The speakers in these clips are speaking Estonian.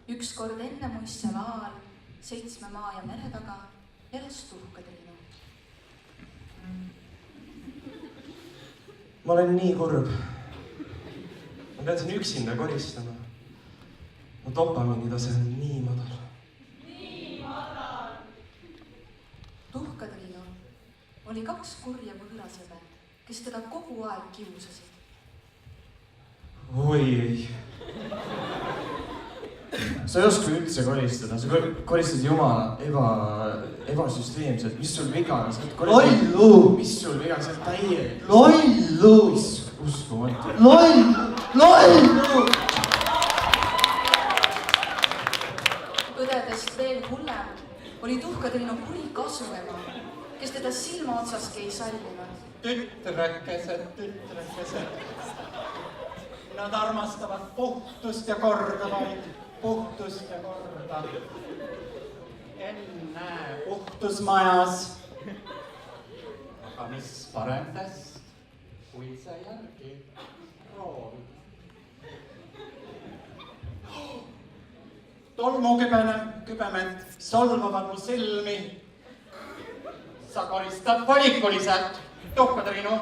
Ükskord enne muistsel aal 7 maa ja mere taga elas Tuhkatriinu. Ma olen nii kurb. Ma pean siin üksinda koristama. Mu dopamiini tase on nii madal. Tuhkatriinu oli 2 kurja võõrasõbe, kes teda kogu aeg kiusasid. Oi ei. Sa ei oska üldse koristada, sa koristad jumala ebasüsteemselt, mis sul viga on? Lollu! Mis sul viga on? See on täielik. Lollu! Uskumatu. Lollu! Õdedest veel hullem oli Tuhkatriinu kuri kasuema, kes teda silma otsaski ei sallinud. Tütrekesed. Nad armastavad puhtust ja korda vaid. Puhtust ja korda. Ennäe puhtusmajas. Aga mis parem test, kui see järgi roovib. Tolmukübemed solvavad mu silmi. Sa koristad valikuliselt, Tuhkatriinu.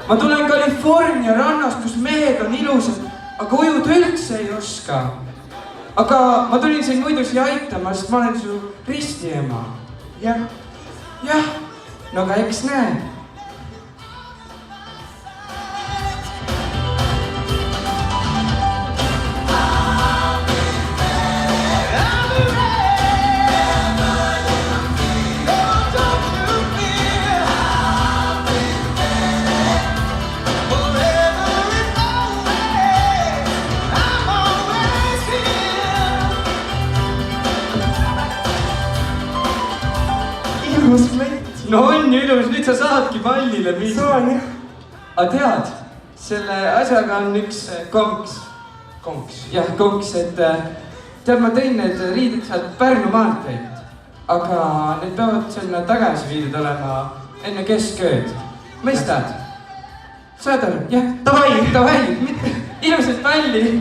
Ma tulen California rannast, kus mehed on ilusad, aga ujuda üldse ei oska. Aga ma tulin sind muidu siia aitama, sest ma olen su ristiema. Jah, no aga eks näe. No on ilus, nüüd sa saadki pallile pista. Saan jah. Aga tead, selle asjaga on üks konks. Jah, konks, et tead, ma tõin need riided sealt Pärnu maanteilt. Aga need peavad sinna tagasi viidud olema enne keskööd. Mõistad? Saad aru? Jah, davai, ilusat palli.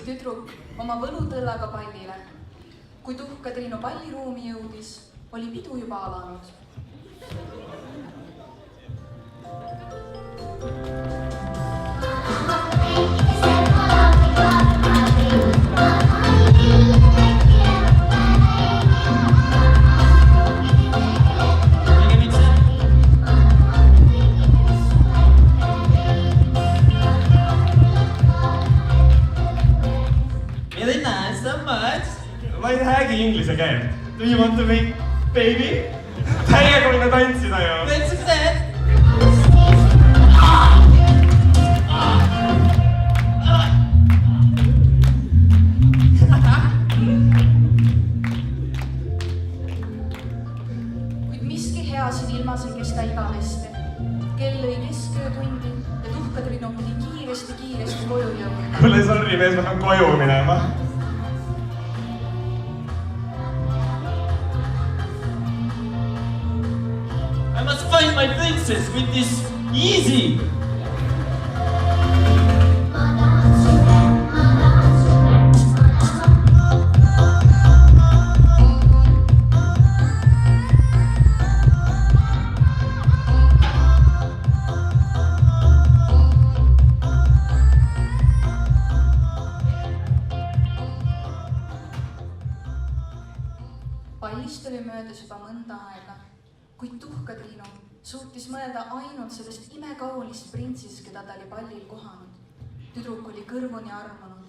Tüdruk oma võlutõllaga pallile. Kui Tuhkatriinu palliruumi jõudis, oli pidu juba alanud. inglise keel. Do you want to make baby? Täiega minna tantsida ju. Let's do that. kuid miski hea siin ilmas ei kesta igavesti. Kell lõi kesköötundi ja Tuhkatrinu pidi kiiresti koju jõudma. Kuule, sorry mees, ma pean koju minema. I must find my princess with this easy. Pallist oli möödas juba mõnda aega, kuid Tuhkatriinu suutis mõelda ainult sellest imekaunist printsist, keda ta oli pallil kohanud. Tüdruk oli kõrvuni armunud.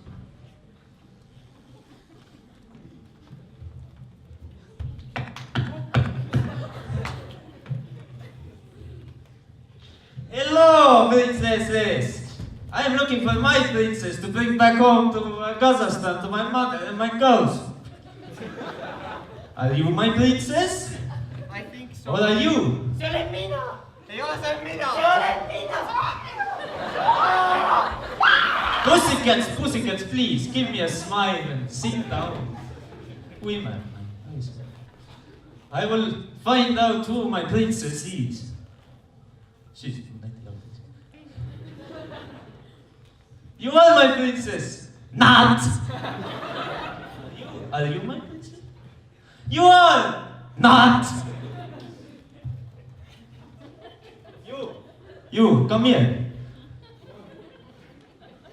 Hello, princesses! I am looking for my princess to bring back home to Kazakhstan to my mother and my cows. Are you my princess? I think so. What are you? See olen mina! Ei ole see mina! See olen mina! Pussycats, please, give me a smile and sit down. Women, I will find out who my princess is. She's You are my princess. Not. Are you my princess? You are not. You, come here.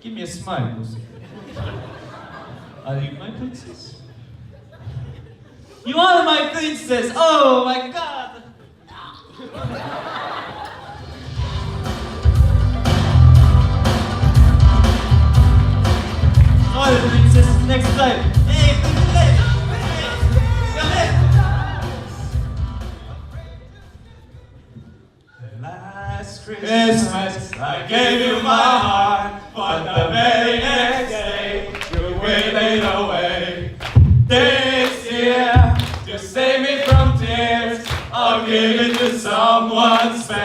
Give me a smile, pussy. Are you my princess? You are my princess. Oh my God. Sorry, princess. Next time. Hey, princess. Come here. Last Christmas, I gave you my heart, but the very next day, you withered away. This year, to save me from tears, I'll give it to someone special.